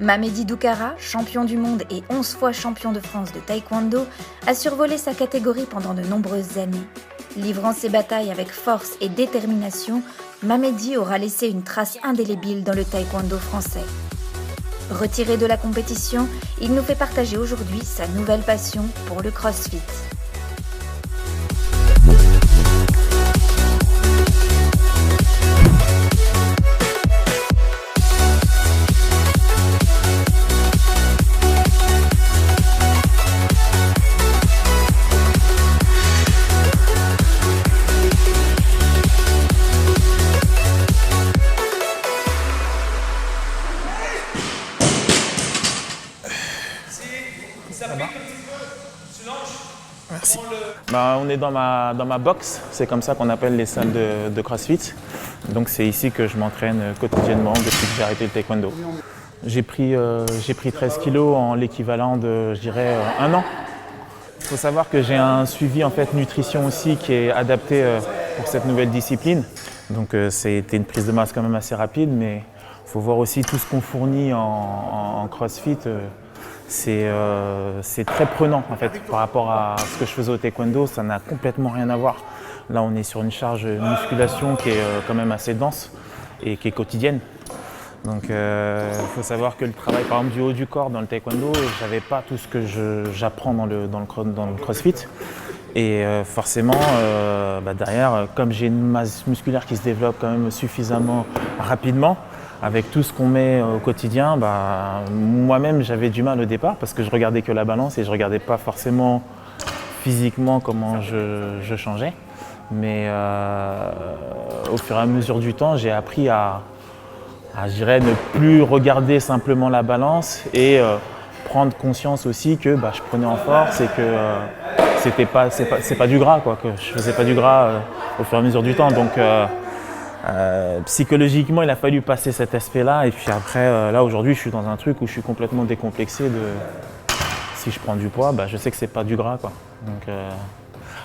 Mamedy Doukhara, champion du monde et 11 fois champion de France de taekwondo, a survolé sa catégorie pendant de nombreuses années. Livrant ses batailles avec force et détermination, Mamedy aura laissé une trace indélébile dans le taekwondo français. Retiré de la compétition, il nous fait partager aujourd'hui sa nouvelle passion pour le CrossFit. Merci. On est dans ma box, c'est comme ça qu'on appelle les salles de CrossFit. Donc c'est ici que je m'entraîne quotidiennement depuis que j'ai arrêté le taekwondo. J'ai pris 13 kilos en l'équivalent de, je dirais, 1 an. Il faut savoir que j'ai un suivi en fait nutrition aussi qui est adapté pour cette nouvelle discipline. Donc c'était une prise de masse quand même assez rapide, mais il faut voir aussi tout ce qu'on fournit en CrossFit. C'est très prenant en fait par rapport à ce que je faisais au taekwondo, ça n'a complètement rien à voir. Là on est sur une charge musculation qui est quand même assez dense et qui est quotidienne. Donc il faut savoir que le travail par exemple du haut du corps dans le taekwondo, j'avais pas tout ce que j'apprends dans le CrossFit. Et forcément derrière, comme j'ai une masse musculaire qui se développe quand même suffisamment rapidement, avec tout ce qu'on met au quotidien, moi-même j'avais du mal au départ parce que je regardais que la balance et je regardais pas forcément physiquement comment je changeais. Mais au fur et à mesure du temps, j'ai appris à je dirais, ne plus regarder simplement la balance et prendre conscience aussi que je prenais en force et que c'est pas du gras, quoi, que je faisais pas du gras au fur et à mesure du temps. Donc psychologiquement, il a fallu passer cet aspect-là et puis après, là aujourd'hui, je suis dans un truc où je suis complètement décomplexé si je prends du poids, je sais que c'est pas du gras, quoi. Donc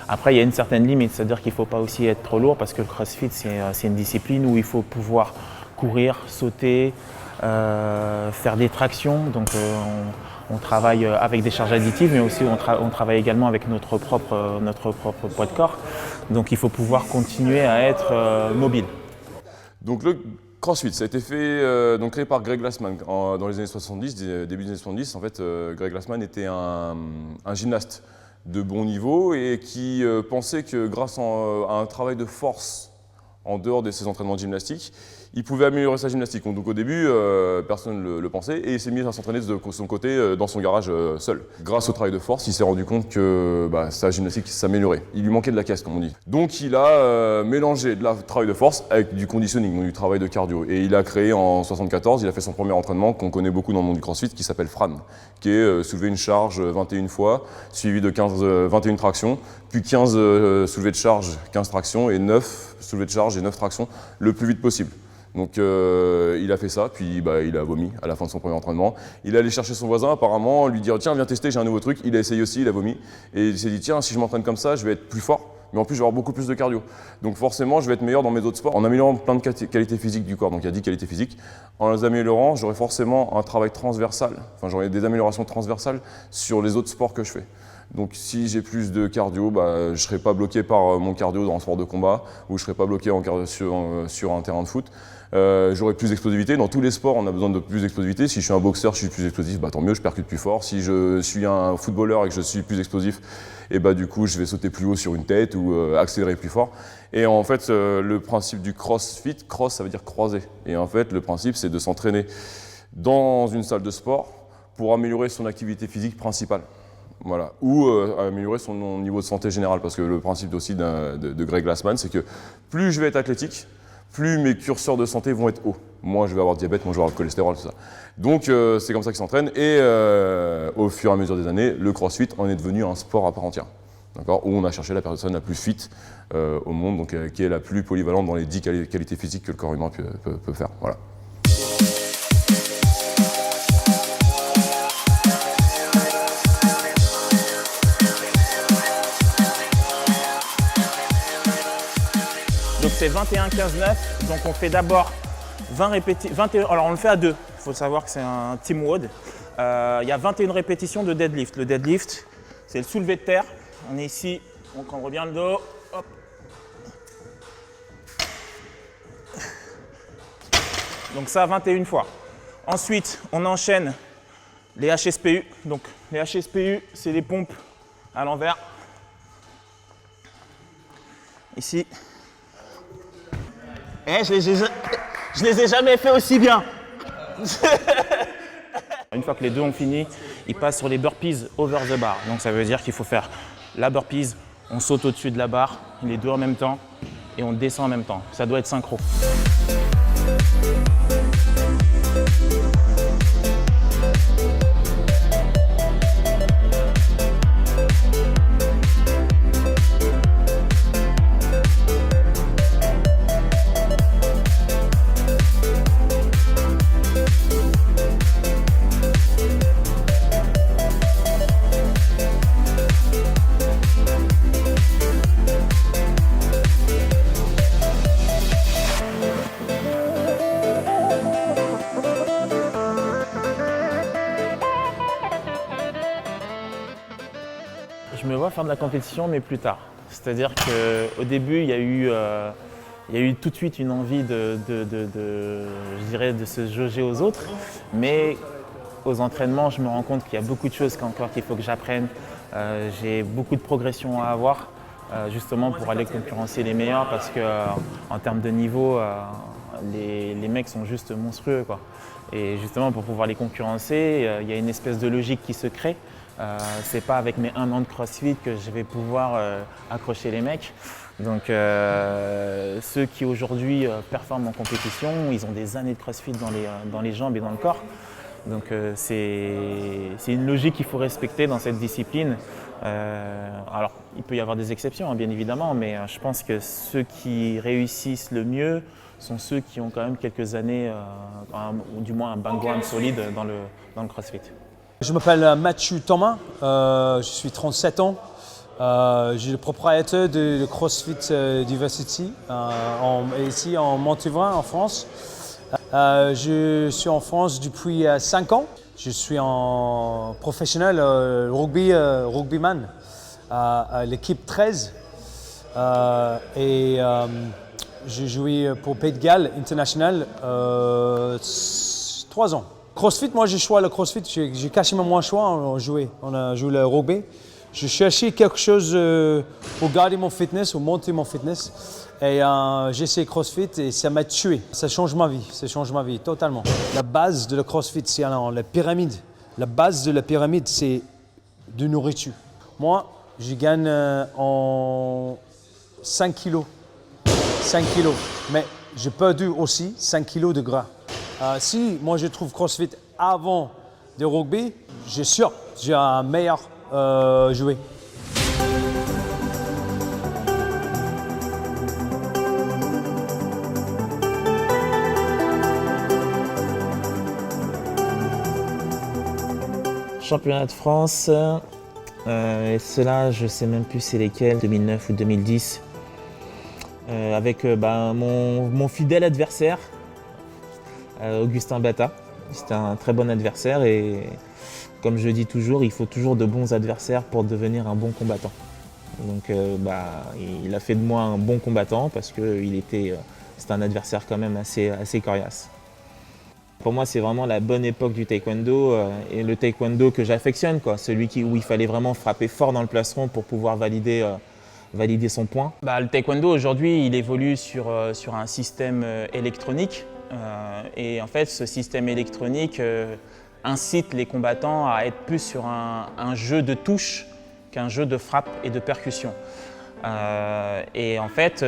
après, il y a une certaine limite, c'est-à-dire qu'il ne faut pas aussi être trop lourd parce que le CrossFit, c'est une discipline où il faut pouvoir courir, sauter, faire des tractions. Donc on travaille avec des charges additives, mais aussi on travaille également avec notre propre poids de corps. Donc il faut pouvoir continuer à être mobile. Donc le CrossFit, ça a été fait, créé par Greg Glassman dans les années 70, début des années 70. En fait, Greg Glassman était un gymnaste de bon niveau et qui pensait que grâce à un travail de force en dehors de ses entraînements de gymnastique, il pouvait améliorer sa gymnastique. Donc au début, personne ne le pensait et il s'est mis à s'entraîner de son côté dans son garage seul. Grâce au travail de force, il s'est rendu compte que sa gymnastique s'améliorait. Il lui manquait de la caisse, comme on dit. Donc il a mélangé de la travail de force avec du conditioning, donc du travail de cardio. Et il a créé en 1974, il a fait son premier entraînement qu'on connaît beaucoup dans le monde du CrossFit, qui s'appelle Fran, qui est soulever une charge 21 fois, suivi de 21 tractions, puis 15 soulevés de charge, 15 tractions et 9 soulevés de charge et 9 tractions le plus vite possible. Donc il a fait ça, puis il a vomi à la fin de son premier entraînement. Il est allé chercher son voisin apparemment, lui dire tiens viens tester, j'ai un nouveau truc. Il a essayé aussi, il a vomi et il s'est dit tiens si je m'entraîne comme ça je vais être plus fort, mais en plus je vais avoir beaucoup plus de cardio. Donc forcément je vais être meilleur dans mes autres sports en améliorant plein de qualités physiques du corps. Donc il y a 10 qualités physiques. En les améliorant j'aurai forcément un travail transversal, j'aurai des améliorations transversales sur les autres sports que je fais. Donc si j'ai plus de cardio, je ne serai pas bloqué par mon cardio dans un sport de combat ou je ne serai pas bloqué sur un terrain de foot. J'aurai plus d'explosivité. Dans tous les sports, on a besoin de plus d'explosivité. Si je suis un boxeur, je suis plus explosif, tant mieux, je percute plus fort. Si je suis un footballeur et que je suis plus explosif, et du coup, je vais sauter plus haut sur une tête ou accélérer plus fort. Et en fait, le principe du CrossFit, cross, ça veut dire croiser. Et en fait, le principe, c'est de s'entraîner dans une salle de sport pour améliorer son activité physique principale. Voilà. Ou améliorer son niveau de santé général, parce que le principe aussi de Greg Glassman, c'est que plus je vais être athlétique, plus mes curseurs de santé vont être hauts. Moi, je vais avoir diabète, moi, je vais avoir le cholestérol, tout ça. Donc, c'est comme ça qu'ils s'entraînent. Et au fur et à mesure des années, le CrossFit en est devenu un sport à part entière. Où on a cherché la personne la plus fit au monde, donc, qui est la plus polyvalente dans les 10 qualités physiques que le corps humain peut faire. Voilà. Donc c'est 21, 15, 9. Donc on fait d'abord 20 répétitions. Alors on le fait à deux. Il faut savoir que c'est un team WOD. Il y a 21 répétitions de deadlift. Le deadlift, c'est le soulevé de terre. On est ici, donc on revient le dos. Hop. Donc ça, 21 fois. Ensuite, on enchaîne les HSPU. Donc les HSPU, c'est les pompes à l'envers. Ici. Je les ai jamais fait aussi bien. Une fois que les deux ont fini, ils passent sur les burpees over the bar. Donc ça veut dire qu'il faut faire la burpees, on saute au-dessus de la barre, les deux en même temps, et on descend en même temps. Ça doit être synchro. Je me vois faire de la compétition, mais plus tard. C'est-à-dire qu'au début, il y a eu tout de suite une envie je dirais, de se jauger aux autres. Mais aux entraînements, je me rends compte qu'il y a beaucoup de choses encore qu'il faut que j'apprenne. J'ai beaucoup de progression à avoir, justement pour aller concurrencer les meilleurs, parce qu'en termes de niveau, les mecs sont juste monstrueux, quoi. Et justement, pour pouvoir les concurrencer, il y a une espèce de logique qui se crée. C'est pas avec mes 1 an de CrossFit que je vais pouvoir accrocher les mecs. Donc ceux qui aujourd'hui performent en compétition, ils ont des années de CrossFit dans les jambes et dans le corps. Donc c'est une logique qu'il faut respecter dans cette discipline. Alors il peut y avoir des exceptions, hein, bien évidemment, mais je pense que ceux qui réussissent le mieux sont ceux qui ont quand même quelques années, ou du moins un background solide dans le CrossFit. Je m'appelle Mathieu Thomas, je suis 37 ans. Je suis le propriétaire de CrossFit Diversity ici en Montévrain, en France. Je suis en France depuis 5 ans. Je suis en professionnel rugbyman à l'équipe 13. J'ai joué pour Pays de Galles International 3 ans. CrossFit, moi j'ai choisi le CrossFit, j'ai quasiment moins choix, on a joué le rugby. Je cherchais quelque chose pour garder mon fitness, ou monter mon fitness. Et j'ai essayé CrossFit et ça m'a tué. Ça change ma vie totalement. La base de le CrossFit, c'est la pyramide. La base de la pyramide, c'est de nourriture. Moi, je gagne en 5 kilos. 5 kilos. Mais j'ai perdu aussi 5 kilos de gras. Si moi je trouve CrossFit avant de rugby, j'ai sûr j'ai un meilleur jouet. Championnat de France, et ceux-là je sais même plus c'est lesquels, 2009 ou 2010, avec mon fidèle adversaire, Augustin Bata. C'était un très bon adversaire et comme je dis toujours, il faut toujours de bons adversaires pour devenir un bon combattant. Donc il a fait de moi un bon combattant parce que c'était un adversaire quand même assez coriace. Pour moi, c'est vraiment la bonne époque du taekwondo et le taekwondo que j'affectionne, quoi. Celui où il fallait vraiment frapper fort dans le plastron pour pouvoir valider son point. Le taekwondo aujourd'hui, il évolue sur un système électronique. Et en fait, ce système électronique incite les combattants à être plus sur un jeu de touche qu'un jeu de frappe et de percussion. Et en fait,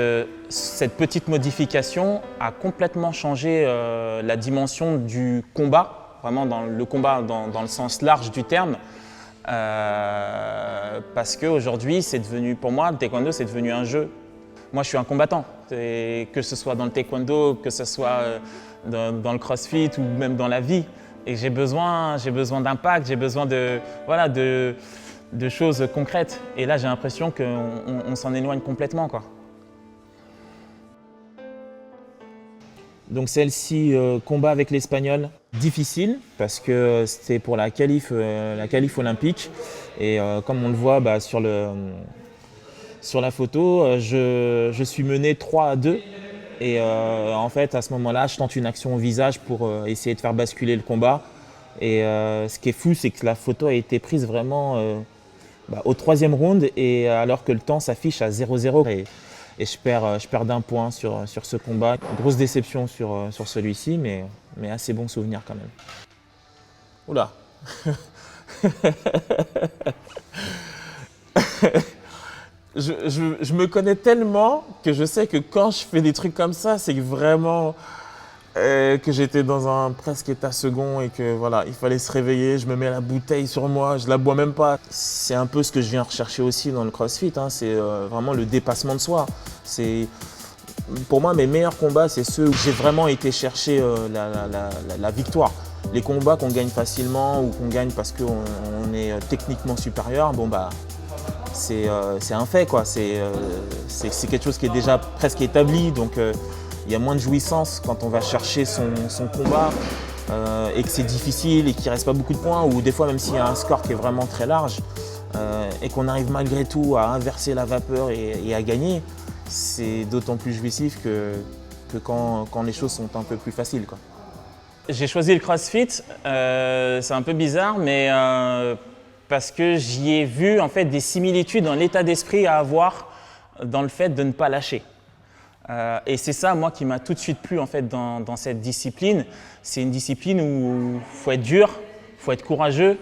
cette petite modification a complètement changé la dimension du combat, vraiment dans le combat dans le sens large du terme, parce qu'aujourd'hui, pour moi, le taekwondo, c'est devenu un jeu. Moi, je suis un combattant, que ce soit dans le taekwondo, que ce soit dans le crossfit ou même dans la vie. Et j'ai besoin d'impact, j'ai besoin de choses concrètes. Et là, j'ai l'impression qu'on s'en éloigne complètement, quoi. Donc celle-ci, combat avec l'Espagnol, difficile parce que c'était pour la qualif olympique. Et comme on le voit sur la photo, je suis mené 3-2. Et en fait, à ce moment-là, je tente une action au visage pour essayer de faire basculer le combat. Et ce qui est fou, c'est que la photo a été prise vraiment au 3e round, et alors que le temps s'affiche à 0-0. Et je perds d'1 point sur ce combat. Grosse déception sur celui-ci, mais assez bon souvenir quand même. Oula. Je me connais tellement que je sais que quand je fais des trucs comme ça, c'est vraiment que j'étais dans un presque état second et que voilà, il fallait se réveiller. Je me mets la bouteille sur moi, je la bois même pas. C'est un peu ce que je viens rechercher aussi dans le CrossFit, hein. C'est vraiment le dépassement de soi. Pour moi, mes meilleurs combats, c'est ceux où j'ai vraiment été chercher la victoire. Les combats qu'on gagne facilement ou qu'on gagne parce qu'on est techniquement supérieur, c'est un fait, quoi. C'est quelque chose qui est déjà presque établi. Donc il y a moins de jouissance quand on va chercher son combat et que c'est difficile et qu'il ne reste pas beaucoup de points, ou des fois même s'il y a un score qui est vraiment très large et qu'on arrive malgré tout à inverser la vapeur et à gagner, c'est d'autant plus jouissif que quand les choses sont un peu plus faciles, quoi. J'ai choisi le CrossFit, c'est un peu bizarre, mais parce que j'y ai vu en fait des similitudes dans l'état d'esprit à avoir dans le fait de ne pas lâcher. Et c'est ça, moi, qui m'a tout de suite plu en fait dans cette discipline. C'est une discipline où il faut être dur, il faut être courageux.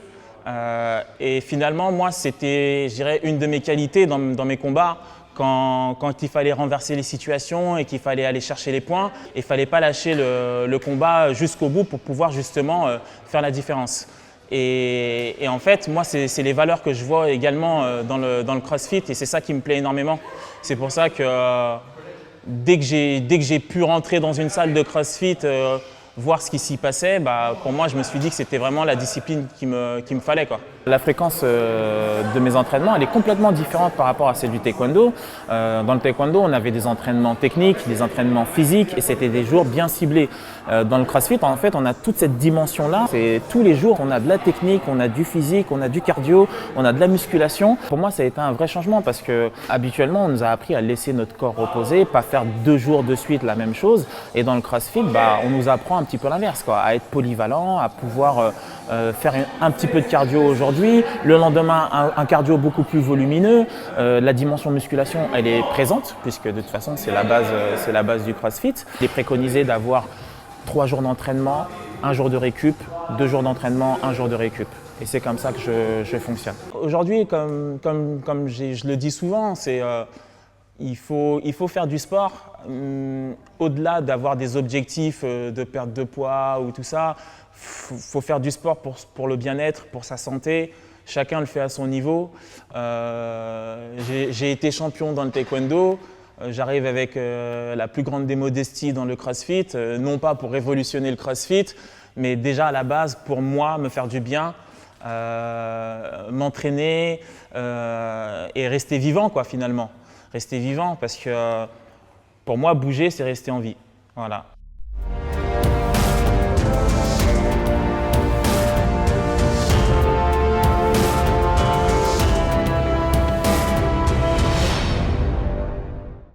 Et finalement, moi, c'était, je dirais, une de mes qualités dans mes combats. Quand il fallait renverser les situations et qu'il fallait aller chercher les points, il ne fallait pas lâcher le combat jusqu'au bout pour pouvoir justement faire la différence. Et en fait, moi, c'est les valeurs que je vois également dans le CrossFit, et c'est ça qui me plaît énormément. C'est pour ça que dès que j'ai pu rentrer dans une salle de CrossFit, voir ce qui s'y passait, pour moi, je me suis dit que c'était vraiment la discipline qu'il me fallait, quoi. La fréquence de mes entraînements, elle est complètement différente par rapport à celle du taekwondo. Dans le taekwondo, on avait des entraînements techniques, des entraînements physiques, et c'était des jours bien ciblés. Dans le CrossFit, en fait, on a toute cette dimension-là. C'est tous les jours, on a de la technique, on a du physique, on a du cardio, on a de la musculation. Pour moi, ça a été un vrai changement parce que habituellement, on nous a appris à laisser notre corps reposer, pas faire 2 jours de suite la même chose. Et dans le CrossFit, on nous apprend un petit peu l'inverse, quoi, à être polyvalent, à pouvoir faire un petit peu de cardio aujourd'hui, le lendemain un cardio beaucoup plus volumineux. La dimension musculation, elle est présente puisque de toute façon c'est la base du CrossFit. Il est préconisé d'avoir 3 jours d'entraînement, 1 jour de récup, 2 jours d'entraînement, 1 jour de récup. Et c'est comme ça que je fonctionne. Aujourd'hui, comme je le dis souvent, il faut faire du sport. Au-delà d'avoir des objectifs de perte de poids ou tout ça, faut faire du sport pour le bien-être, pour sa santé. Chacun le fait à son niveau. J'ai été champion dans le taekwondo. J'arrive avec la plus grande des modesties dans le CrossFit, non pas pour révolutionner le CrossFit, mais déjà à la base pour moi, me faire du bien, m'entraîner et rester vivant, quoi, finalement. Rester vivant parce que pour moi, bouger, c'est rester en vie. Voilà.